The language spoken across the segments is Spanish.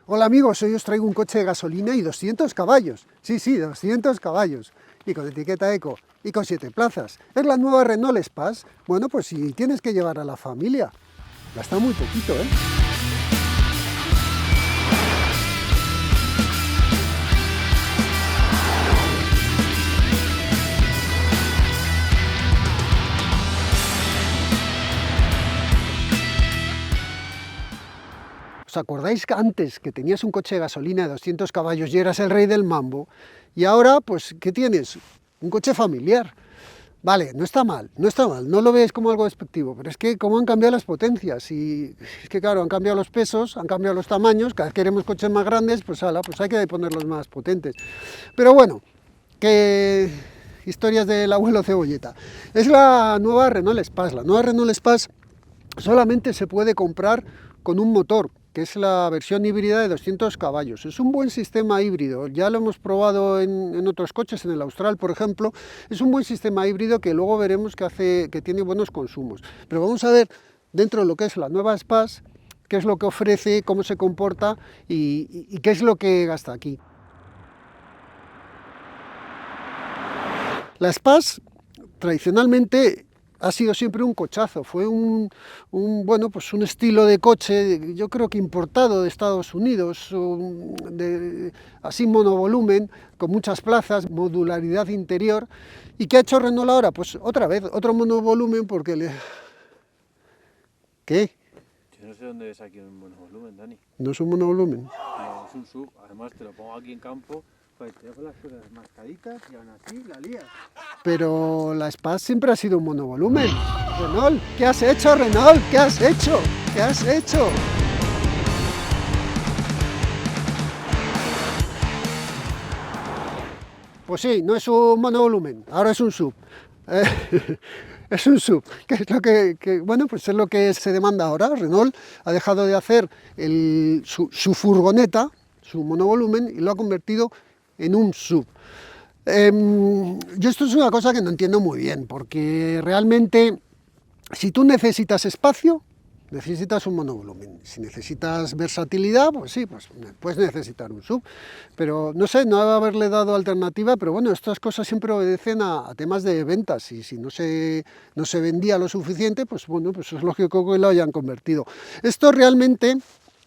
Hola amigos, hoy os traigo un coche de gasolina y 200 caballos. Sí, 200 caballos. Y con etiqueta eco y con 7 plazas. Es la nueva Renault Espace. Bueno, pues si tienes que llevar a la familia. Gasta muy poquito, ¿eh? ¿Os acordáis que antes que tenías un coche de gasolina de 200 caballos y eras el rey del mambo? Y ahora, pues, ¿qué tienes? Un coche familiar. Vale, no está mal, no lo veis como algo despectivo, pero es que cómo han cambiado las potencias y es que claro, han cambiado los pesos, han cambiado los tamaños, cada vez queremos coches más grandes, pues pues hay que ponerlos más potentes. Pero bueno, que historias del abuelo Cebolleta. Es la nueva Renault Espace, la nueva Renault Espace solamente se puede comprar con un motor, que es la versión híbrida de 200 caballos. Es un buen sistema híbrido, ya lo hemos probado en otros coches, en el Austral, por ejemplo. Es un buen sistema híbrido que luego veremos que tiene buenos consumos. Pero vamos a ver, dentro de lo que es la nueva Espace, qué es lo que ofrece, cómo se comporta y qué es lo que gasta aquí. La Espace, tradicionalmente, ha sido siempre un cochazo, fue bueno, pues un estilo de coche, yo creo que importado de Estados Unidos, así monovolumen, con muchas plazas, modularidad interior. ¿Y qué ha hecho Renault ahora? Pues otra vez, otro monovolumen porque le... ¿Qué? Yo no sé dónde ves aquí un monovolumen, Dani. ¿No es un monovolumen? No, es un sub, además te lo pongo aquí en campo, pues te dejo las cosas mascaditas y aún así la lías. Pero la Espace siempre ha sido un monovolumen. Renault, ¿qué has hecho, Renault? ¿Qué has hecho? ¿Qué has hecho? Pues sí, no es un monovolumen, ahora es un sub. Es un sub, que es lo bueno, pues es lo que se demanda ahora. Renault ha dejado de hacer su furgoneta, su monovolumen, y lo ha convertido en un sub. Yo esto es una cosa que no entiendo muy bien, porque realmente si tú necesitas espacio, necesitas un monovolumen. Si necesitas versatilidad, pues sí, pues puedes necesitar un sub. Pero no sé, no va a haberle dado alternativa, pero bueno, estas cosas siempre obedecen a temas de ventas. Y si no se vendía lo suficiente, pues bueno, pues es lógico que lo hayan convertido. Esto realmente,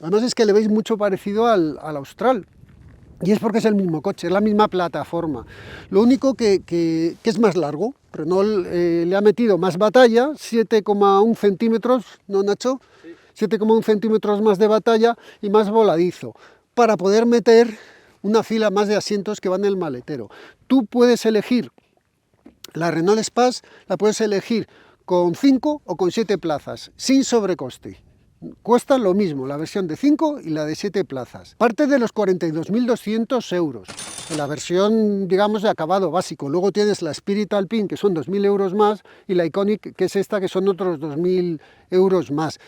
además es que le veis mucho parecido al Austral. Y es porque es el mismo coche, es la misma plataforma. Lo único que es más largo. Renault le ha metido más batalla, 7,1 centímetros, ¿no, Nacho? Sí. 7,1 centímetros más de batalla y más voladizo, para poder meter una fila más de asientos que van en el maletero. Tú puedes elegir la Renault Espace, la puedes elegir con 5 o con 7 plazas, sin sobrecoste. Cuestan lo mismo, la versión de 5 y la de 7 plazas. Parte de los 42.200 euros, en la versión, digamos, de acabado básico. Luego tienes la Spirit Alpine, que son 2.000 euros más, y la Iconic, que es esta, que son otros 2.000 euros más.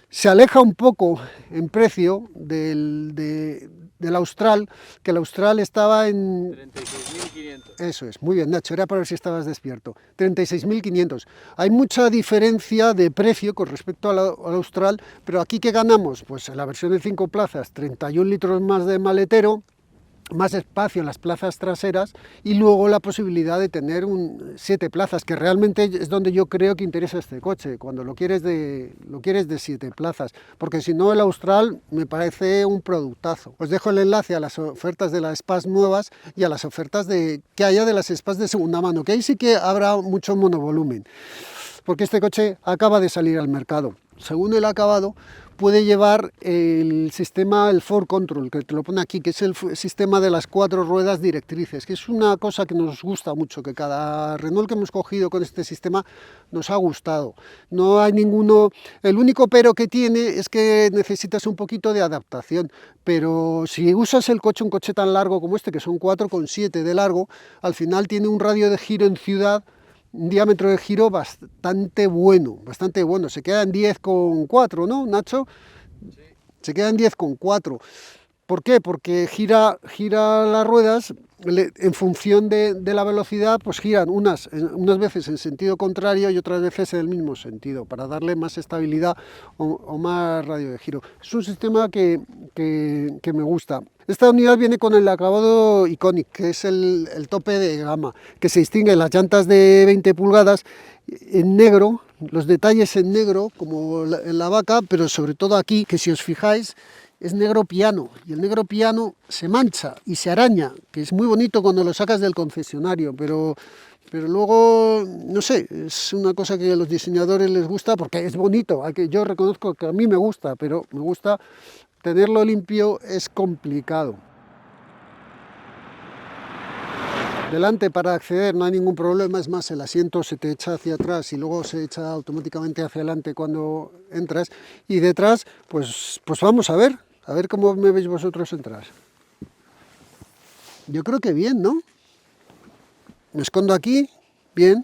Se aleja un poco en precio del Austral, que el Austral estaba en... 36.500. Eso es, muy bien, Nacho, era para ver si estabas despierto. 36.500. Hay mucha diferencia de precio con respecto al Austral, pero aquí ¿qué ganamos? Pues en la versión de 5 plazas, 31 litros más de maletero, más espacio en las plazas traseras y luego la posibilidad de tener 7 plazas, que realmente es donde yo creo que interesa este coche, cuando lo quieres de 7 plazas, porque si no el Austral me parece un productazo. Os dejo el enlace a las ofertas de las Espace nuevas y a las ofertas que haya de las Espace de segunda mano, que ahí sí que habrá mucho monovolumen, porque este coche acaba de salir al mercado. Según el acabado, puede llevar el sistema, el 4Control, que te lo pone aquí, que es el sistema de las 4 ruedas directrices, que es una cosa que nos gusta mucho, que cada Renault que hemos cogido con este sistema nos ha gustado. No hay ninguno, el único pero que tiene es que necesitas un poquito de adaptación, pero si usas un coche tan largo como este, que son 4,7 de largo, al final tiene un radio de giro en ciudad, un diámetro de giro bastante bueno, se queda en 10,4, ¿no, Nacho? Sí. Se queda en 10,4. ¿Por qué? Porque gira las ruedas en función de la velocidad, pues giran unas veces en sentido contrario y otras veces en el mismo sentido, para darle más estabilidad o más radio de giro. Es un sistema que me gusta. Esta unidad viene con el acabado Iconic, que es el tope de gama, que se distingue en las llantas de 20 pulgadas en negro, los detalles en negro, como en la vaca, pero sobre todo aquí, que si os fijáis, es negro piano, y el negro piano se mancha y se araña, que es muy bonito cuando lo sacas del concesionario, pero luego, no sé, es una cosa que a los diseñadores les gusta porque es bonito. Yo reconozco que a mí me gusta, pero me gusta tenerlo limpio, es complicado. Delante para acceder no hay ningún problema, es más, el asiento se te echa hacia atrás y luego se echa automáticamente hacia adelante cuando entras. Y detrás, pues vamos a ver cómo me veis vosotros entrar. Yo creo que bien, ¿no? Me escondo aquí, bien.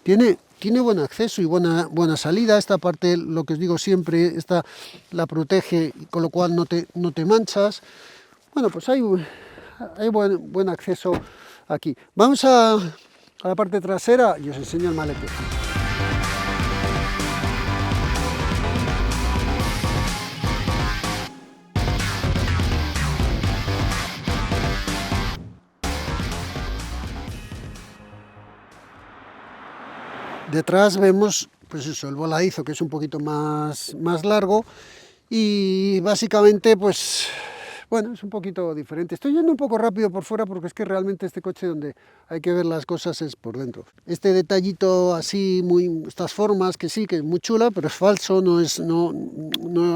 Tiene buen acceso y buena salida. Esta parte, lo que os digo siempre, esta la protege, con lo cual no te manchas. Bueno, pues hay buen acceso aquí. Vamos a la parte trasera y os enseño el maletero. Detrás vemos, pues eso, el voladizo, que es un poquito más largo, y básicamente, pues, bueno, es un poquito diferente. Estoy yendo un poco rápido por fuera porque es que realmente este coche donde hay que ver las cosas es por dentro. Este detallito así, estas formas, que sí, que es muy chula, pero es falso, no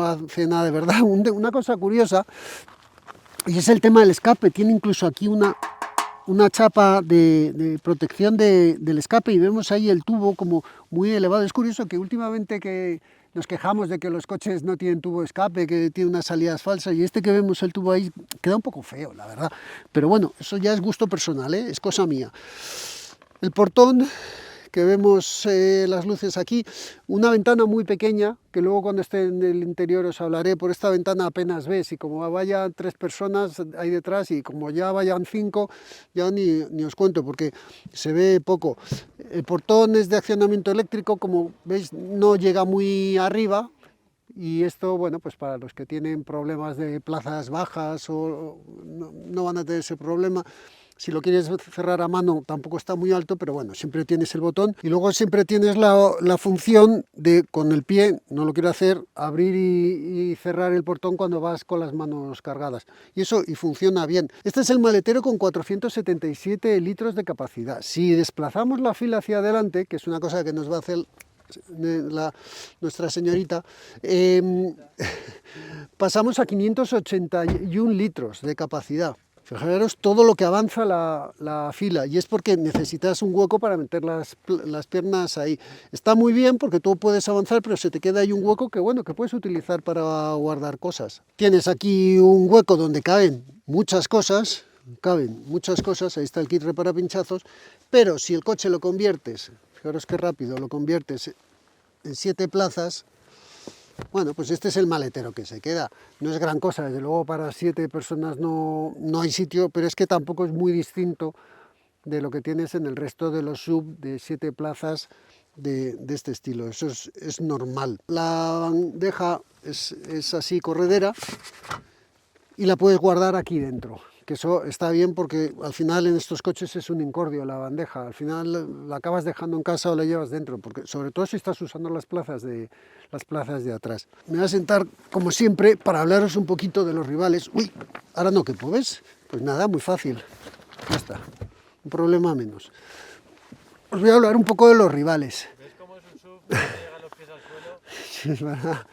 hace nada de verdad. Una cosa curiosa, y es el tema del escape. Tiene incluso aquí una chapa de protección del escape, y vemos ahí el tubo como muy elevado. Es curioso que últimamente que nos quejamos de que los coches no tienen tubo de escape, que tiene unas salidas falsas, y este que vemos el tubo ahí queda un poco feo, la verdad. Pero bueno, eso ya es gusto personal, ¿eh? Es cosa mía. El portón, que vemos las luces aquí, una ventana muy pequeña, que luego cuando esté en el interior os hablaré. Por esta ventana apenas ves, y como vayan 3 personas ahí detrás, y como ya vayan 5, ya ni os cuento, porque se ve poco. El portón es de accionamiento eléctrico, como veis no llega muy arriba, y esto, bueno, pues para los que tienen problemas de plazas bajas o no van a tener ese problema. Si lo quieres cerrar a mano tampoco está muy alto, pero bueno, siempre tienes el botón, y luego siempre tienes la función de, con el pie, no lo quiero hacer, abrir y cerrar el portón cuando vas con las manos cargadas. Y funciona bien. Este es el maletero con 477 litros de capacidad. Si desplazamos la fila hacia adelante, que es una cosa que nos va a hacer nuestra señorita, pasamos a 581 litros de capacidad. Fijaros todo lo que avanza la fila, y es porque necesitas un hueco para meter las piernas ahí. Está muy bien porque tú puedes avanzar, pero se te queda ahí un hueco que puedes utilizar para guardar cosas. Tienes aquí un hueco donde caben muchas cosas, ahí está el kit repara pinchazos, pero si el coche lo conviertes, fijaros qué rápido, lo conviertes en 7 plazas, bueno, pues este es el maletero que se queda. No es gran cosa, desde luego para 7 personas no hay sitio, pero es que tampoco es muy distinto de lo que tienes en el resto de los SUV de 7 plazas de este estilo. Eso es normal. La bandeja es así, corredera, y la puedes guardar aquí dentro, que eso está bien porque al final en estos coches es un incordio la bandeja. Al final la acabas dejando en casa o la llevas dentro, porque sobre todo si estás usando las plazas de atrás. Me voy a sentar como siempre para hablaros un poquito de los rivales. Uy, ahora no quepo, ¿ves? Pues nada, muy fácil. Ya está, un problema menos. Os voy a hablar un poco de los rivales. ¿Ves cómo es un SUV que no llega los pies al suelo? Sí, es verdad,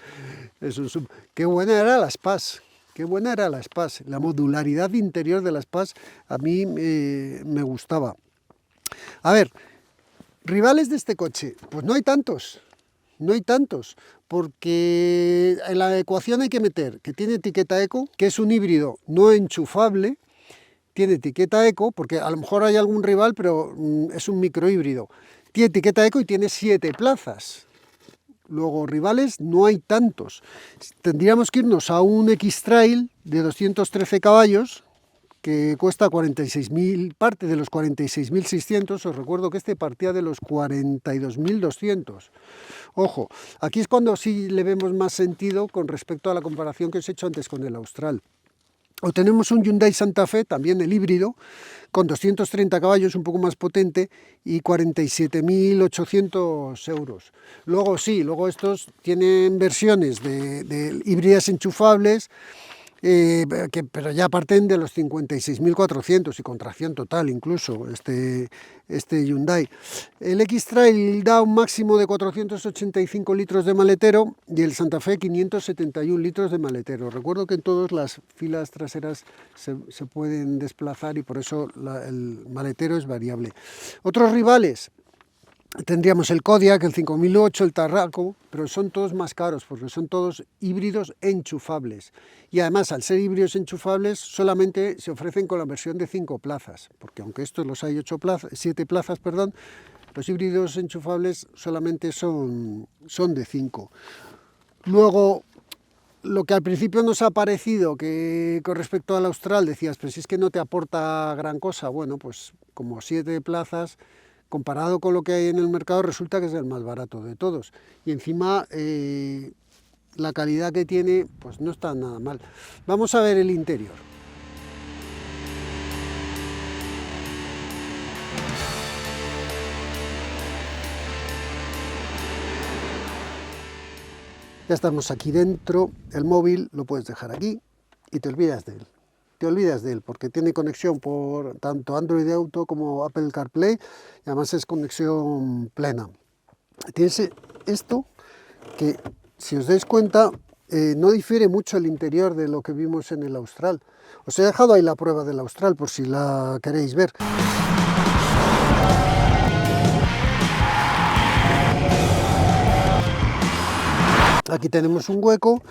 es un SUV. Qué buena era la Spass. Qué buena era la Spass. La modularidad interior de la Spass a mí me gustaba. A ver, rivales de este coche, pues no hay tantos, porque en la ecuación hay que meter que tiene etiqueta eco, que es un híbrido no enchufable, tiene etiqueta eco, porque a lo mejor hay algún rival, pero es un microhíbrido. Tiene etiqueta eco y tiene 7 plazas. Luego, rivales, no hay tantos. Tendríamos que irnos a un X-Trail de 213 caballos, que cuesta 46.000, parte de los 46.600, os recuerdo que este partía de los 42.200. Ojo, aquí es cuando sí le vemos más sentido con respecto a la comparación que os he hecho antes con el Austral. O tenemos un Hyundai Santa Fe, también el híbrido, con 230 caballos, un poco más potente, y 47.800 euros. Luego sí, luego estos tienen versiones de híbridas enchufables, pero ya parten de los 56.400 y con tracción total incluso, este Hyundai. El X-Trail da un máximo de 485 litros de maletero y el Santa Fe 571 litros de maletero. Recuerdo que en todas las filas traseras se pueden desplazar y por eso el maletero es variable. Otros rivales. Tendríamos el Kodiaq, el 5008, el Tarraco, pero son todos más caros porque son todos híbridos enchufables. Y además, al ser híbridos enchufables, solamente se ofrecen con la versión de 5 plazas, porque aunque estos los hay 7 plazas, los híbridos enchufables solamente son de 5. Luego, lo que al principio nos ha parecido que con respecto al Austral decías, pues si es que no te aporta gran cosa, bueno, pues como 7 plazas, comparado con lo que hay en el mercado, resulta que es el más barato de todos. Y encima la calidad que tiene, pues no está nada mal. Vamos a ver el interior. Ya estamos aquí dentro, el móvil lo puedes dejar aquí y te olvidas de él. Te olvidas de él porque tiene conexión por tanto Android Auto como Apple CarPlay y además es conexión plena. Tienes esto que, si os dais cuenta, no difiere mucho el interior de lo que vimos en el Austral. Os he dejado ahí la prueba del Austral por si la queréis ver. Aquí tenemos un hueco.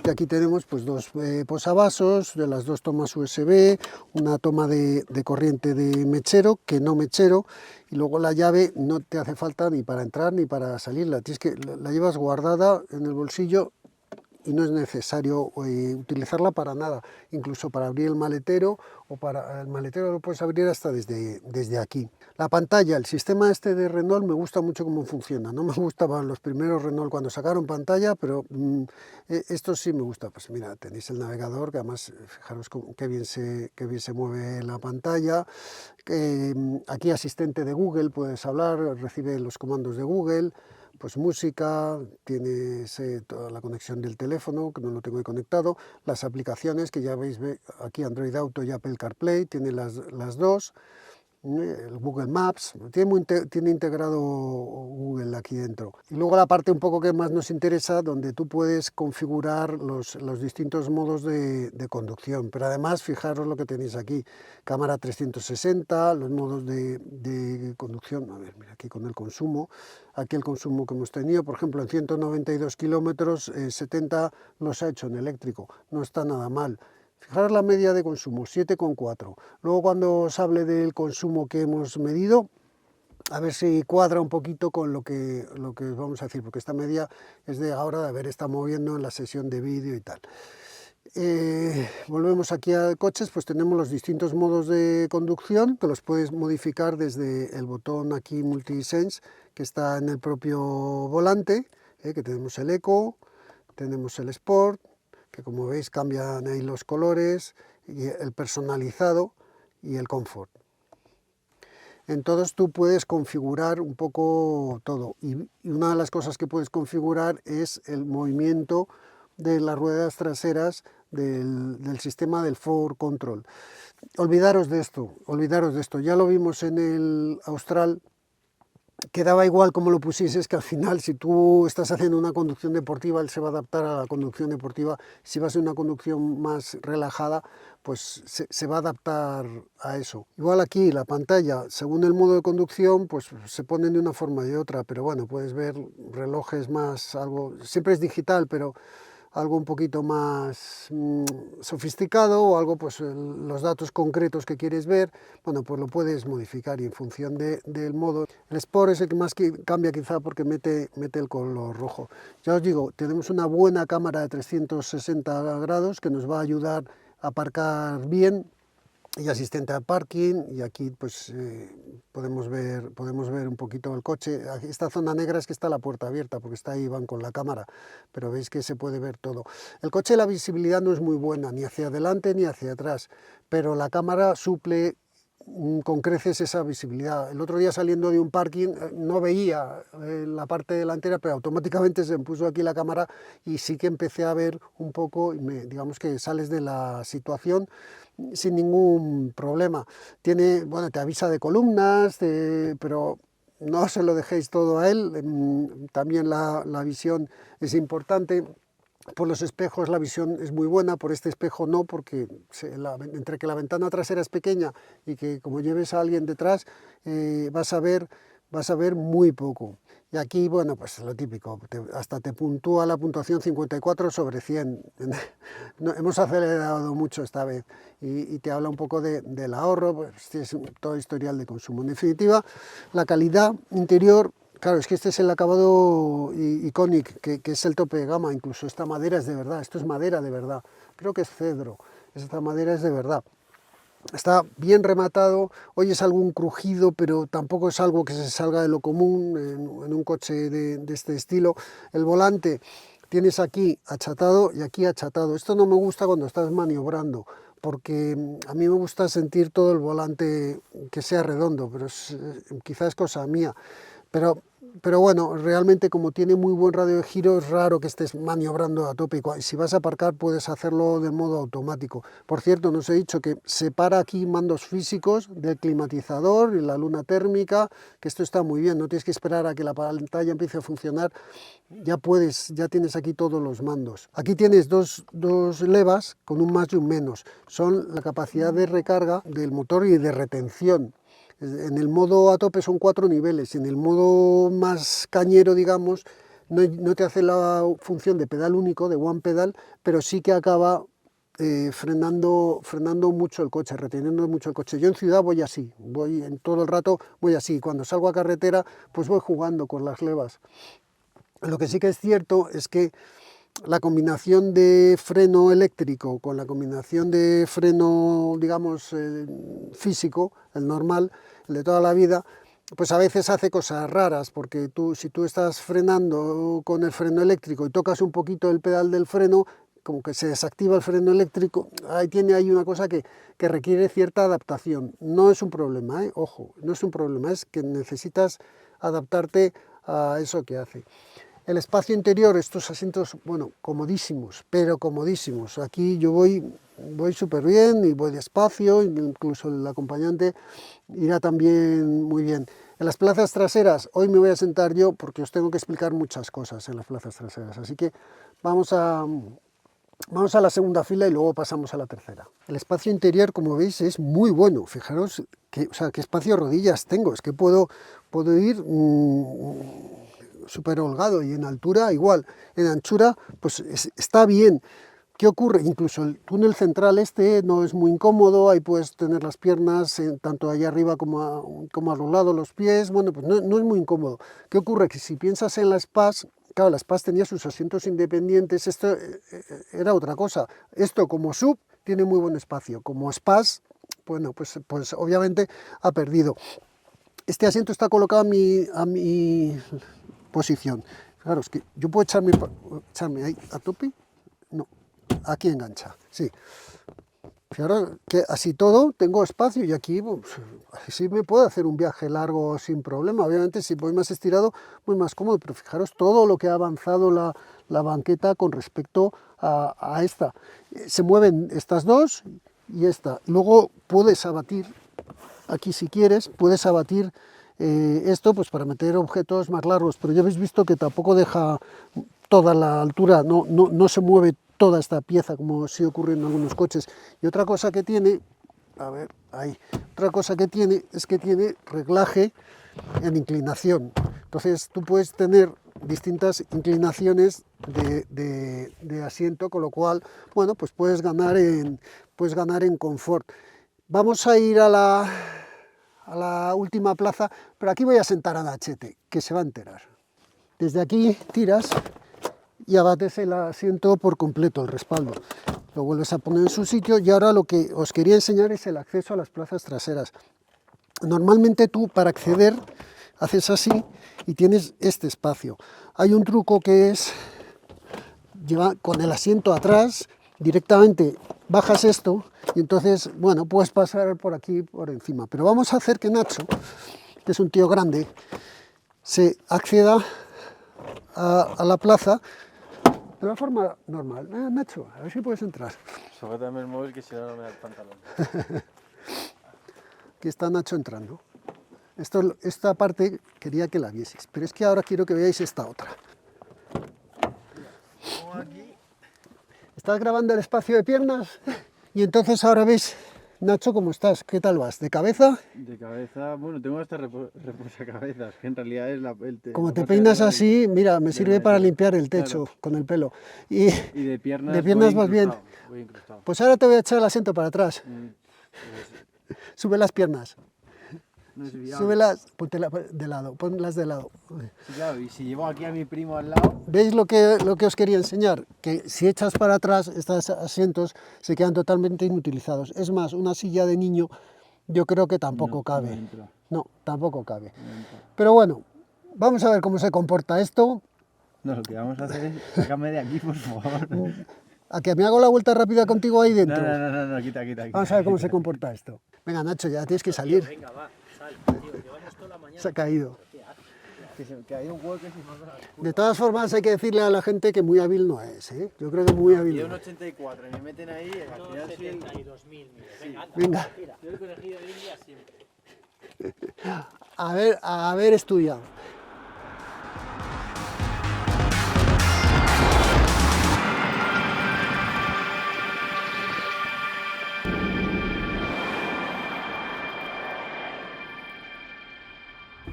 Y aquí tenemos pues dos posavasos, de las dos tomas USB, una toma de corriente de mechero, que no mechero, y luego la llave no te hace falta ni para entrar ni para salirla, tienes que la llevas guardada en el bolsillo y no es necesario utilizarla para nada, incluso para abrir el maletero, o para el maletero lo puedes abrir hasta desde aquí. La pantalla, el sistema este de Renault me gusta mucho cómo funciona, no me gustaban los primeros Renault cuando sacaron pantalla, pero esto sí me gusta. Pues mira, tenéis el navegador, que además fijaros qué bien se mueve la pantalla. Aquí asistente de Google, puedes hablar, recibe los comandos de Google. Pues música, tienes toda la conexión del teléfono, que no lo tengo ahí conectado, las aplicaciones que ya veis aquí, Android Auto y Apple CarPlay, tiene las dos, el Google Maps, tiene integrado Google aquí dentro. Y luego la parte un poco que más nos interesa, donde tú puedes configurar los distintos modos de conducción, pero además fijaros lo que tenéis aquí, cámara 360, los modos de conducción, a ver, mira aquí con el consumo, aquí el consumo que hemos tenido, por ejemplo en 192 kilómetros, 70 los ha hecho en eléctrico, no está nada mal. Fijaros la media de consumo, 7,4. Luego cuando os hable del consumo que hemos medido, a ver si cuadra un poquito con lo que os vamos a decir, porque esta media es de ahora de haber estado moviendo en la sesión de vídeo y tal. Volvemos aquí a coches, pues tenemos los distintos modos de conducción, que los puedes modificar desde el botón aquí Multisense, que está en el propio volante, que tenemos el Eco, tenemos el Sport, que como veis cambian ahí los colores, y el personalizado y el confort. En todos tú puedes configurar un poco todo, y una de las cosas que puedes configurar es el movimiento de las ruedas traseras del sistema del Forward Control. Olvidaros de esto, ya lo vimos en el Austral, que daba igual como lo pusieses, que al final si tú estás haciendo una conducción deportiva, él se va a adaptar a la conducción deportiva. Si vas a una conducción más relajada, pues se va a adaptar a eso. Igual aquí la pantalla, según el modo de conducción, pues se ponen de una forma y de otra, pero bueno, puedes ver relojes más, algo, siempre es digital, pero algo un poquito más sofisticado o algo, pues los datos concretos que quieres ver, bueno, pues lo puedes modificar y en función del modo. El Sport es el que más cambia quizá porque mete el color rojo. Ya os digo, tenemos una buena cámara de 360 grados que nos va a ayudar a aparcar bien, y asistente al parking, y aquí pues podemos ver un poquito el coche. Esta zona negra es que está la puerta abierta porque está ahí, van con la cámara, pero veis que se puede ver todo. El coche, la visibilidad no es muy buena, ni hacia adelante ni hacia atrás, pero la cámara suple con creces esa visibilidad. El otro día saliendo de un parking no veía la parte delantera, pero automáticamente se me puso aquí la cámara y sí que empecé a ver un poco, y digamos que sales de la situación sin ningún problema. Bueno, te avisa de columnas, pero no se lo dejéis todo a él. También la visión es importante. Por los espejos la visión es muy buena, por este espejo no, porque entre que la ventana trasera es pequeña y que como lleves a alguien detrás, vas a ver muy poco. Y aquí, bueno, pues lo típico, hasta te puntúa la puntuación 54 sobre 100. No, hemos acelerado mucho esta vez y te habla un poco del ahorro, pues es todo historial de consumo. En definitiva, la calidad interior. Claro, es que este es el acabado Iconic, que es el tope de gama, incluso esta madera es de verdad, esto es madera de verdad, creo que es cedro, esta madera es de verdad. Está bien rematado, oyes algún crujido, pero tampoco es algo que se salga de lo común en un coche de este estilo. El volante tienes aquí achatado y aquí achatado, esto no me gusta cuando estás maniobrando, porque a mí me gusta sentir todo el volante que sea redondo, pero quizás es cosa mía. Pero bueno, realmente como tiene muy buen radio de giro, es raro que estés maniobrando a tope. Y si vas a aparcar puedes hacerlo de modo automático. Por cierto, nos he dicho que separa aquí mandos físicos del climatizador y la luna térmica, que esto está muy bien, no tienes que esperar a que la pantalla empiece a funcionar, ya tienes aquí todos los mandos. Aquí tienes dos levas con un más y un menos, son la capacidad de recarga del motor y de retención. En el modo a tope son 4 niveles, en el modo más cañero, digamos, no te hace la función de pedal único, de one pedal, pero sí que acaba frenando mucho el coche, reteniendo mucho el coche. Yo en ciudad voy así, en todo el rato voy así, cuando salgo a carretera pues voy jugando con las levas. Lo que sí que es cierto es que la combinación de freno eléctrico con la combinación de freno, digamos, físico, el normal, el de toda la vida, pues a veces hace cosas raras, porque si tú estás frenando con el freno eléctrico y tocas un poquito el pedal del freno, como que se desactiva el freno eléctrico, hay una cosa que requiere cierta adaptación. No es un problema, ojo, no es un problema, es que necesitas adaptarte a eso que hace. El espacio interior, estos asientos, bueno, comodísimos, pero comodísimos. Aquí yo voy súper bien y voy despacio, incluso el acompañante irá también muy bien. En las plazas traseras, hoy me voy a sentar yo porque os tengo que explicar muchas cosas en las plazas traseras, así que vamos a la segunda fila y luego pasamos a la tercera. El espacio interior, como veis, es muy bueno. Fijaros qué espacio de rodillas tengo, es que puedo ir súper holgado, y en altura igual, en anchura pues está bien. ¿Qué ocurre? Incluso el túnel central no es muy incómodo, ahí puedes tener las piernas tanto allá arriba como a los lados, los pies, bueno, pues no es muy incómodo. ¿Qué ocurre? Que si piensas en la Spass, claro, la Spass tenía sus asientos independientes, esto era otra cosa. Esto como sub tiene muy buen espacio, como Spass, bueno, pues obviamente ha perdido. Este asiento está colocado a mi posición. Fijaros que yo puedo echarme ahí a tope, no, aquí engancha, sí. Fijaros que así todo tengo espacio y aquí pues, sí me puedo hacer un viaje largo sin problema. Obviamente si voy más estirado, voy más cómodo, pero fijaros todo lo que ha avanzado la banqueta con respecto a esta. Se mueven estas dos y esta. Luego puedes abatir, aquí si quieres, puedes abatir esto pues para meter objetos más largos, pero ya habéis visto que tampoco deja toda la altura, no se mueve toda esta pieza como sí ocurre en algunos coches. Y otra cosa que tiene, a ver, ahí, otra cosa que tiene es que tiene reglaje en inclinación. Entonces tú puedes tener distintas inclinaciones de asiento, con lo cual, bueno, pues puedes ganar en confort. Vamos a ir a la última plaza, pero aquí voy a sentar a Nachete, que se va a enterar. Desde aquí tiras y abates el asiento por completo, el respaldo. Lo vuelves a poner en su sitio y ahora lo que os quería enseñar es el acceso a las plazas traseras. Normalmente tú, para acceder, haces así y tienes este espacio. Hay un truco que es llevar con el asiento atrás, directamente bajas esto y entonces, bueno, puedes pasar por aquí, por encima. Pero vamos a hacer que Nacho, que es un tío grande, se acceda a la plaza de la forma normal. Nacho, a ver si puedes entrar. Sujétame el móvil que si no, no me da el pantalón. Aquí está Nacho entrando. Esta parte quería que la vieseis, pero es que ahora quiero que veáis esta otra. Estás grabando el espacio de piernas y entonces ahora ves, Nacho, ¿cómo estás? ¿Qué tal vas? ¿De cabeza? De cabeza, bueno, tengo hasta reposacabezas, que en realidad es Como te peinas así, mira, me sirve para limpiar el techo con el pelo. Y de piernas vas bien. Voy incrustado. Pues ahora te voy a echar el asiento para atrás. Sube las piernas. No es viable. Súbelas, de lado, ponlas de lado. Sí, claro, y si llevo aquí a mi primo al lado... ¿Veis lo que os quería enseñar? Que si echas para atrás, estos asientos se quedan totalmente inutilizados. Es más, una silla de niño yo creo que tampoco cabe. No, tampoco cabe. Pero bueno, vamos a ver cómo se comporta esto. No, lo que vamos a hacer es sácame de aquí, por favor. ¿A que me hago la vuelta rápida contigo ahí dentro? No, quita. Vamos a ver cómo se comporta esto. Venga, Nacho, ya tienes que salir. Venga, va, sal, tío, llevamos toda la mañana. Se ha caído. Que hay un hueco que se me... De todas formas, hay que decirle a la gente que muy hábil no es, ¿eh? Yo creo que muy hábil Y no un es. 84 y me meten ahí... Al final sí... 72.000, mire. Venga, anda, Venga. tira. Yo el conejillo de India siempre. A ver estudiado.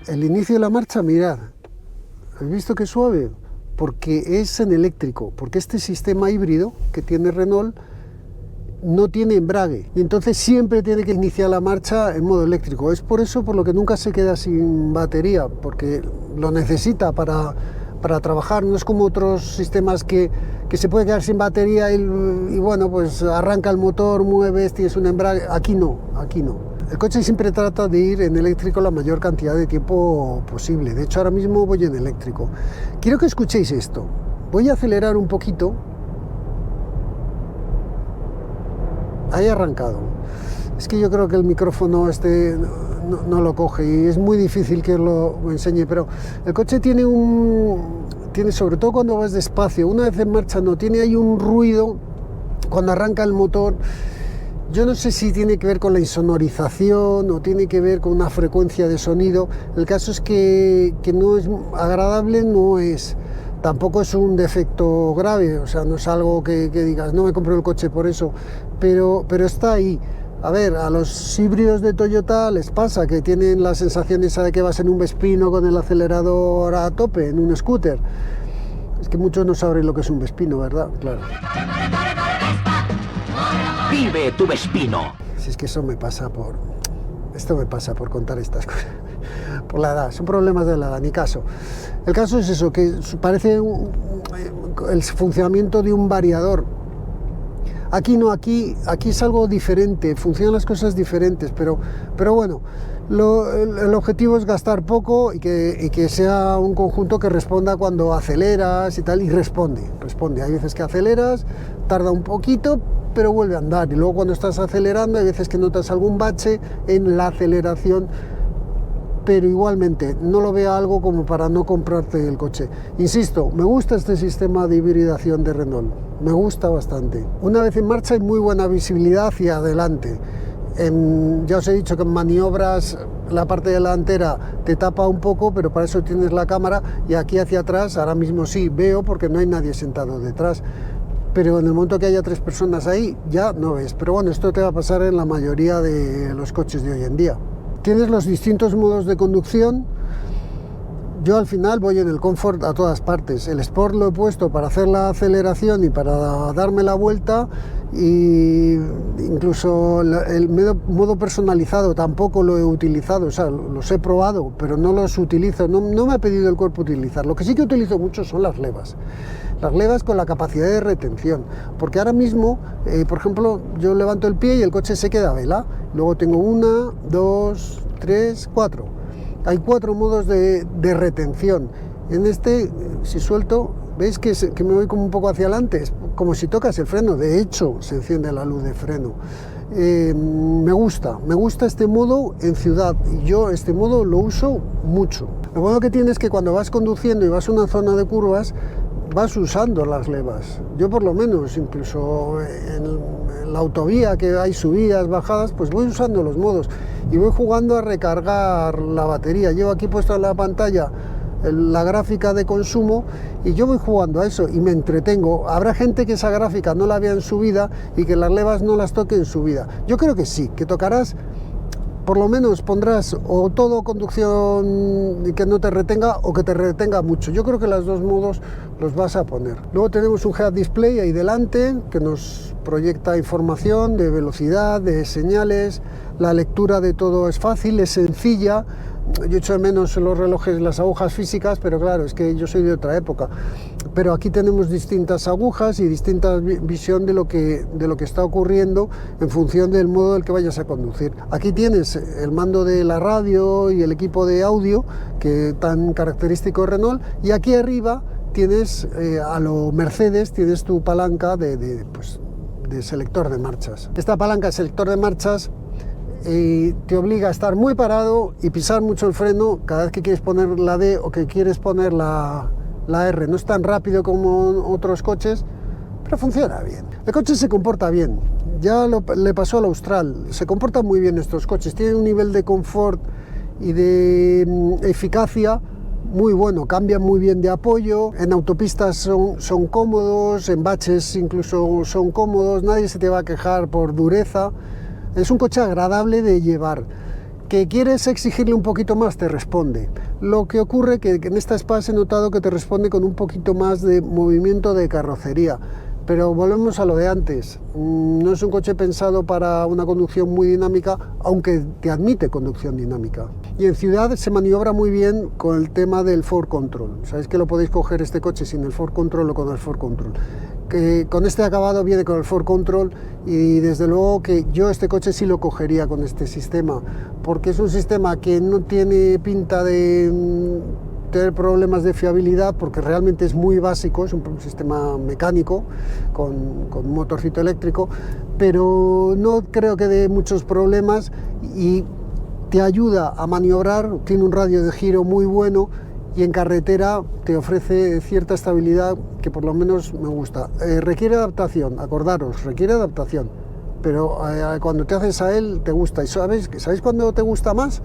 El inicio de la marcha, mirad, ¿habéis visto qué suave? Porque es en eléctrico, porque este sistema híbrido que tiene Renault no tiene embrague y entonces siempre tiene que iniciar la marcha en modo eléctrico. Es por eso por lo que nunca se queda sin batería, porque lo necesita para trabajar. No es como otros sistemas que se puede quedar sin batería y bueno, pues arranca el motor, mueves, tienes un embrague. Aquí no. El coche siempre trata de ir en eléctrico la mayor cantidad de tiempo posible. De hecho, ahora mismo voy en eléctrico. Quiero que escuchéis esto. Voy a acelerar un poquito. Ahí ha arrancado. Es que yo creo que el micrófono no lo coge y es muy difícil que lo enseñe, pero el coche tiene sobre todo cuando vas despacio, una vez en marcha no, tiene ahí un ruido cuando arranca el motor. Yo no sé si tiene que ver con la insonorización o tiene que ver con una frecuencia de sonido. El caso es que no es agradable, no es. Tampoco es un defecto grave, o sea, no es algo que digas, no me compré el coche por eso, pero está ahí. A ver, a los híbridos de Toyota les pasa que tienen la sensación esa de que vas en un Vespino con el acelerador a tope, en un scooter. Es que muchos no saben lo que es un Vespino, ¿verdad? Claro. ¡Vive tu Vespino! Si es que esto me pasa por contar estas cosas, por la edad, son problemas de la edad, ni caso. El caso es eso, que parece el funcionamiento de un variador. Aquí no, aquí es algo diferente, funcionan las cosas diferentes, pero bueno, el objetivo es gastar poco y que sea un conjunto que responda cuando aceleras y tal, y responde. Hay veces que aceleras, tarda un poquito, pero vuelve a andar, y luego cuando estás acelerando hay veces que notas algún bache en la aceleración, pero igualmente no lo veo algo como para no comprarte el coche. Insisto, me gusta este sistema de hibridación de Renault, me gusta bastante. Una vez en marcha hay muy buena visibilidad hacia adelante. Ya os he dicho que en maniobras la parte delantera te tapa un poco, pero para eso tienes la cámara, y aquí hacia atrás ahora mismo sí veo porque no hay nadie sentado detrás. Pero en el momento que haya 3 personas ahí, ya no ves. Pero bueno, esto te va a pasar en la mayoría de los coches de hoy en día. Tienes los distintos modos de conducción. Yo al final voy en el Comfort a todas partes. El Sport lo he puesto para hacer la aceleración y para darme la vuelta, y incluso el modo personalizado tampoco lo he utilizado. O sea, los he probado, pero no los utilizo. No me ha pedido el cuerpo utilizar. Lo que sí que utilizo mucho son las levas. Las levas con la capacidad de retención, porque ahora mismo, por ejemplo, yo levanto el pie y el coche se queda a vela. Luego tengo 1, 2, 3, 4. Hay 4 modos de retención. En este, si suelto, veis que me voy como un poco hacia adelante, es como si tocas el freno. De hecho, se enciende la luz de freno. Me gusta este modo en ciudad, y yo este modo lo uso mucho. Lo bueno que tiene es que cuando vas conduciendo y vas a una zona de curvas, vas usando las levas. Yo por lo menos, incluso en la autovía, que hay subidas, bajadas, pues voy usando los modos y voy jugando a recargar la batería. Llevo aquí puesta en la pantalla la gráfica de consumo y yo voy jugando a eso y me entretengo. Habrá gente que esa gráfica no la vea en subida y que las levas no las toque en subida. Yo creo que sí, que tocarás, por lo menos pondrás o todo conducción que no te retenga o que te retenga mucho. Yo creo que los dos modos los vas a poner. Luego tenemos un head display ahí delante que nos proyecta información de velocidad, de señales. La lectura de todo es fácil, es sencilla. Yo echo de menos los relojes, las agujas físicas, pero claro, es que yo soy de otra época. Pero aquí tenemos distintas agujas y distinta visión de lo que está ocurriendo en función del modo del que vayas a conducir. Aquí tienes el mando de la radio y el equipo de audio, que tan característico de Renault, y aquí arriba tienes a lo Mercedes, tienes tu palanca de selector de marchas. Esta palanca de selector de marchas te obliga a estar muy parado y pisar mucho el freno cada vez que quieres poner la D o que quieres poner la R. No es tan rápido como otros coches, pero funciona bien. El coche se comporta bien, ya le pasó al Austral, se comportan muy bien estos coches, tienen un nivel de confort y de eficacia muy bueno, cambian muy bien de apoyo, en autopistas son cómodos, en baches incluso son cómodos, nadie se te va a quejar por dureza. Es un coche agradable de llevar. ¿Que quieres exigirle un poquito más? Te responde. Lo que ocurre que en esta Espace he notado que te responde con un poquito más de movimiento de carrocería. Pero volvemos a lo de antes. No es un coche pensado para una conducción muy dinámica, aunque te admite conducción dinámica. Y en ciudad se maniobra muy bien con el tema del Ford Control. Sabéis que lo podéis coger este coche sin el Ford Control o con el Ford Control. Que con este acabado viene con el Ford Control, y desde luego que yo este coche sí lo cogería con este sistema, porque es un sistema que no tiene pinta de tener problemas de fiabilidad, porque realmente es muy básico, es un sistema mecánico con un motorcito eléctrico, pero no creo que dé muchos problemas y te ayuda a maniobrar, tiene un radio de giro muy bueno y en carretera te ofrece cierta estabilidad que por lo menos me gusta. Requiere adaptación, acordaros, requiere adaptación, pero cuando te haces a él te gusta. ¿Y sabéis cuándo te gusta más?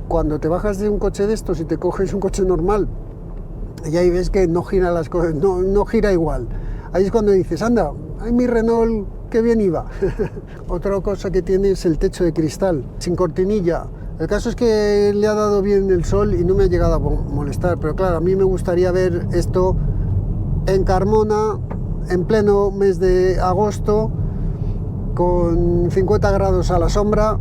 Cuando te bajas de un coche de estos y te coges un coche normal y ahí ves que no gira las cosas, no gira igual. Ahí es cuando dices, anda, ay, mi Renault, qué bien iba. Otra cosa que tiene es el techo de cristal, sin cortinilla. El caso es que le ha dado bien el sol y no me ha llegado a molestar, pero claro, a mí me gustaría ver esto en Carmona, en pleno mes de agosto, con 50 grados a la sombra.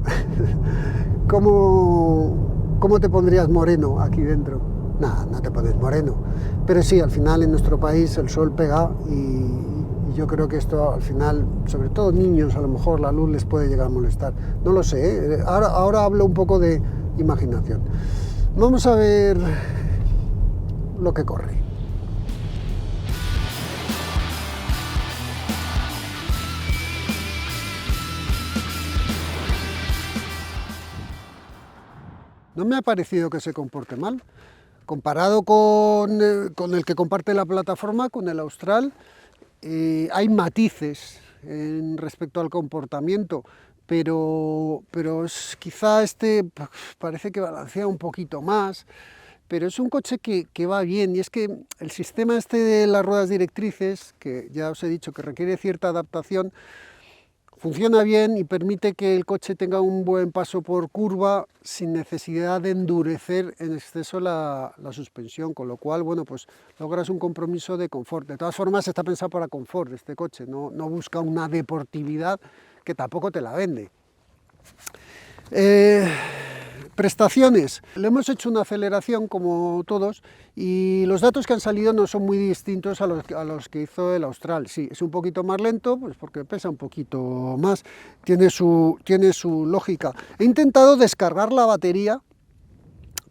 ¿Cómo te pondrías moreno aquí dentro? Nada, no te pones moreno. Pero sí, al final en nuestro país el sol pega y yo creo que esto al final, sobre todo niños, a lo mejor la luz les puede llegar a molestar. No lo sé, ¿eh? Ahora hablo un poco de imaginación. Vamos a ver lo que corre. No me ha parecido que se comporte mal. Comparado con el que comparte la plataforma, con el Austral, hay matices respecto al comportamiento, pero quizá este parece que balancea un poquito más, pero es un coche que va bien, y es que el sistema este de las ruedas directrices, que ya os he dicho que requiere cierta adaptación, funciona bien y permite que el coche tenga un buen paso por curva sin necesidad de endurecer en exceso la suspensión, con lo cual, bueno, pues logras un compromiso de confort. De todas formas, está pensado para confort este coche, no busca una deportividad que tampoco te la vende. Prestaciones. Le hemos hecho una aceleración como todos y los datos que han salido no son muy distintos a los que hizo el Austral. Sí, es un poquito más lento, pues porque pesa un poquito más, tiene su lógica. He intentado descargar la batería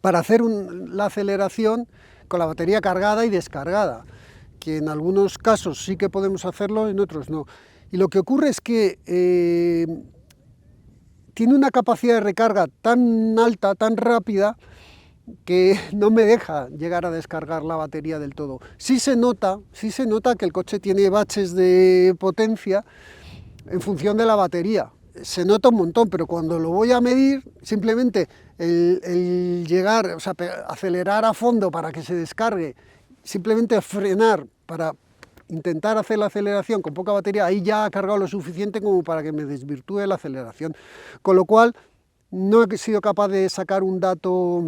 para hacer la aceleración con la batería cargada y descargada, que en algunos casos sí que podemos hacerlo, en otros no. Y lo que ocurre es que tiene una capacidad de recarga tan alta, tan rápida, que no me deja llegar a descargar la batería del todo. Sí se nota que el coche tiene baches de potencia en función de la batería. Se nota un montón, pero cuando lo voy a medir, simplemente el llegar, o sea, acelerar a fondo para que se descargue, simplemente frenar para intentar hacer la aceleración con poca batería, ahí ya ha cargado lo suficiente como para que me desvirtúe la aceleración. Con lo cual, no he sido capaz de sacar un dato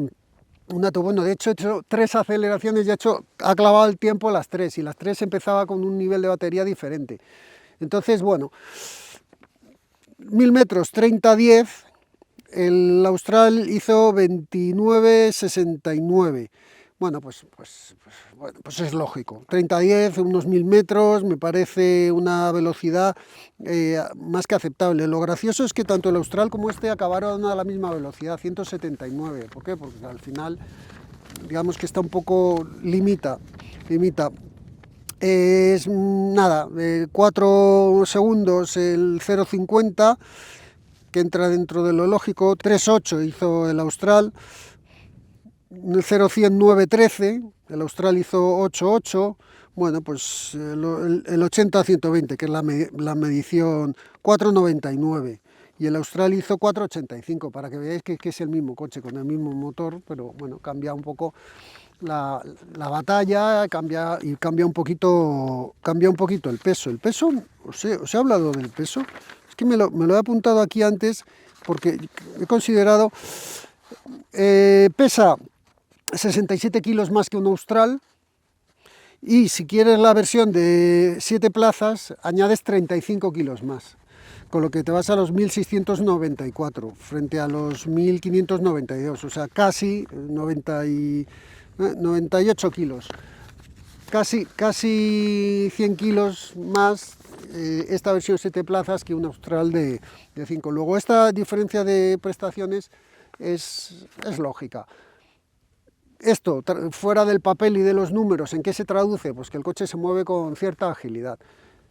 bueno. De hecho, he hecho 3 aceleraciones y ha clavado el tiempo las 3, y las 3 empezaba con un nivel de batería diferente. Entonces, bueno, 1000 metros, 30-10, el Austral hizo 29-69. Bueno, pues es lógico. 30-10, unos 1000 metros, me parece una velocidad más que aceptable. Lo gracioso es que tanto el Austral como este acabaron a la misma velocidad, 179. ¿Por qué? Porque al final, digamos que está un poco limita. Es nada, 4 segundos el 0,50, que entra dentro de lo lógico. 3,8 hizo el Austral. El 0-100 9-13, el Austral hizo 8-8, bueno, pues el 80-120, que es la medición, 4-99, y el Austral hizo 4-85, para que veáis que es el mismo coche con el mismo motor, pero bueno, cambia un poco la batalla, cambia un poquito el peso. El peso, os he hablado del peso, es que me lo he apuntado aquí antes, porque he considerado, pesa 67 kilos más que un Austral, y si quieres la versión de 7 plazas añades 35 kilos más, con lo que te vas a los 1694 frente a los 1592, o sea, casi 98 kilos, casi 100 kilos más esta versión 7 plazas que un Austral de 5. Luego, esta diferencia de prestaciones es lógica. Esto, fuera del papel y de los números, ¿en qué se traduce? Pues que el coche se mueve con cierta agilidad.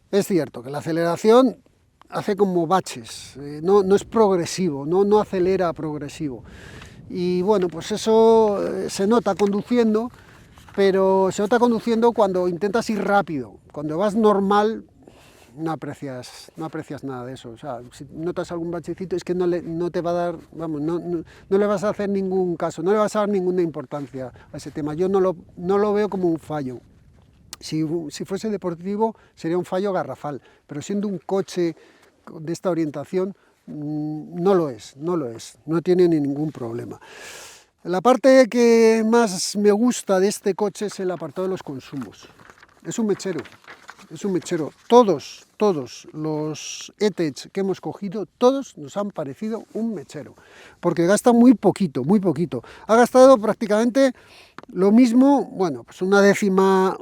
Es cierto que la aceleración hace como baches, no es progresivo, no acelera progresivo. Y bueno, pues eso se nota conduciendo, pero se nota conduciendo cuando intentas ir rápido. Cuando vas normal, no aprecias nada de eso. O sea, si notas algún bachecito, es que no te va a dar, vamos, no le vas a hacer ningún caso, no le vas a dar ninguna importancia a ese tema. Yo no lo veo como un fallo. Si fuese deportivo sería un fallo garrafal, pero siendo un coche de esta orientación, no lo es, no tiene ningún problema. La parte que más me gusta de este coche es el apartado de los consumos. Es un mechero. Todos los E-Tech que hemos cogido, todos nos han parecido un mechero, porque gasta muy poquito. Ha gastado prácticamente lo mismo, bueno, pues una décima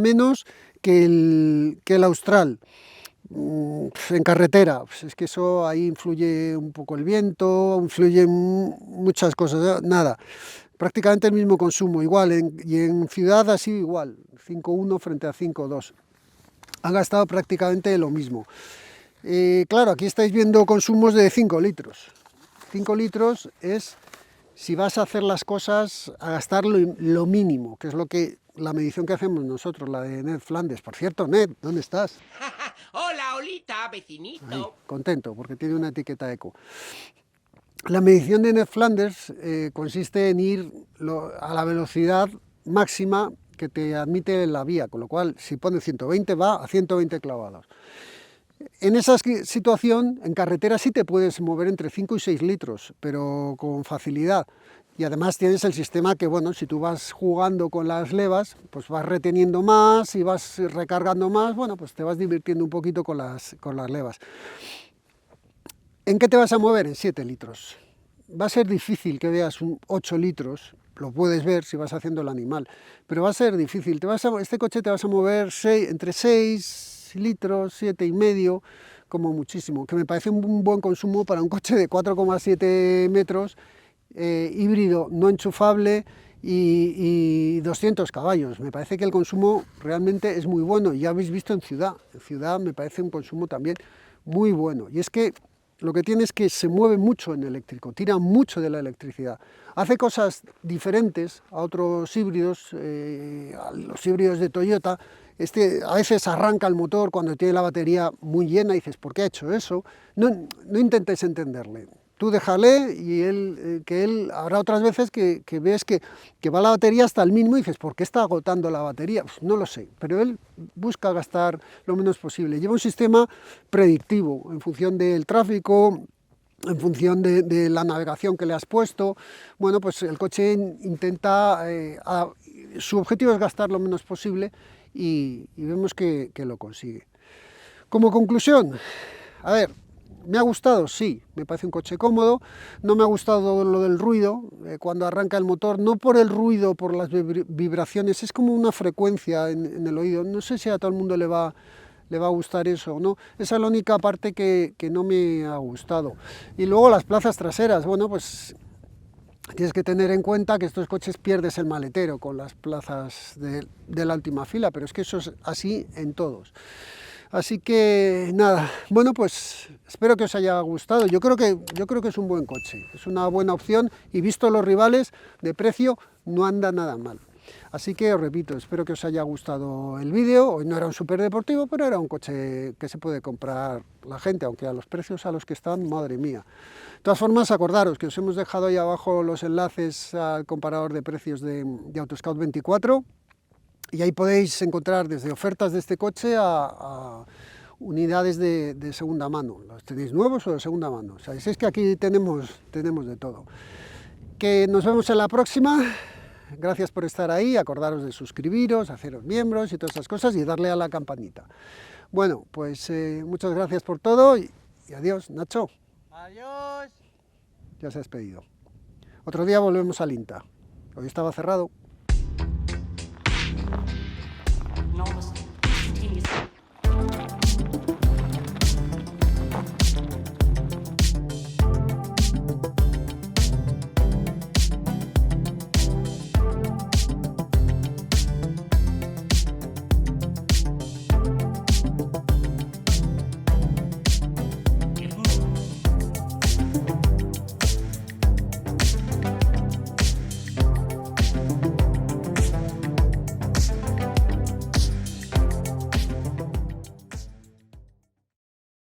menos que el Austral. En carretera, pues es que eso ahí influye un poco el viento, influyen muchas cosas, nada. Prácticamente el mismo consumo, igual, y en ciudad ha sido igual, 5,1 frente a 5,2. Han gastado prácticamente lo mismo. Claro, aquí estáis viendo consumos de 5 litros. 5 litros es, si vas a hacer las cosas, a gastar lo mínimo, que es la medición que hacemos nosotros, la de Ned Flanders. Por cierto, Ned, ¿dónde estás? Hola, Olita, vecinito. Ahí, contento, porque tiene una etiqueta eco. La medición de Ned Flanders consiste en ir a la velocidad máxima que te admite la vía, con lo cual si pone 120 va a 120 clavados. En esa situación, en carretera sí te puedes mover entre 5 y 6 litros, pero con facilidad. Y además tienes el sistema que, bueno, si tú vas jugando con las levas, pues vas reteniendo más y vas recargando más, bueno, pues te vas divirtiendo un poquito con las levas. ¿En qué te vas a mover? En 7 litros. Va a ser difícil que veas un 8 litros, lo puedes ver si vas haciendo el animal, pero va a ser difícil. Este coche te vas a mover entre 6 litros, 7 y medio, como muchísimo, que me parece un buen consumo para un coche de 4,7 metros, híbrido, no enchufable y 200 caballos. Me parece que el consumo realmente es muy bueno, ya habéis visto en ciudad me parece un consumo también muy bueno. Y es que lo que tiene es que se mueve mucho en eléctrico, tira mucho de la electricidad. Hace cosas diferentes a otros híbridos, a los híbridos de Toyota. A veces arranca el motor cuando tiene la batería muy llena y dices, ¿por qué ha hecho eso? No intentes entenderle. Tú déjale y él habrá otras veces que ves que va la batería hasta el mínimo y dices, ¿por qué está agotando la batería? Pues no lo sé, pero él busca gastar lo menos posible. Lleva un sistema predictivo en función del tráfico, en función de la navegación que le has puesto. Bueno, pues el coche intenta, su objetivo es gastar lo menos posible y vemos que lo consigue. Como conclusión, a ver, ¿me ha gustado? Sí, me parece un coche cómodo. No me ha gustado lo del ruido, cuando arranca el motor, no por el ruido, por las vibraciones, es como una frecuencia en el oído. No sé si a todo el mundo le va a gustar eso o no. Esa es la única parte que no me ha gustado. Y luego las plazas traseras, bueno, pues tienes que tener en cuenta que estos coches pierdes el maletero con las plazas de la última fila, pero es que eso es así en todos. Así que nada, bueno, pues espero que os haya gustado. Yo creo que es un buen coche, es una buena opción y visto los rivales de precio no anda nada mal. Así que os repito, espero que os haya gustado el vídeo. Hoy no era un superdeportivo, pero era un coche que se puede comprar la gente, aunque a los precios a los que están, madre mía. De todas formas, acordaros que os hemos dejado ahí abajo los enlaces al comparador de precios de Autoscout 24. Y ahí podéis encontrar desde ofertas de este coche a unidades de segunda mano. ¿Los tenéis nuevos o de segunda mano? O sea, es que aquí tenemos de todo. Que nos vemos en la próxima. Gracias por estar ahí. Acordaros de suscribiros, haceros miembros y todas esas cosas y darle a la campanita. Bueno, pues muchas gracias por todo y adiós. Nacho. Adiós. Ya se ha despedido. Otro día volvemos al INTA. Hoy estaba cerrado.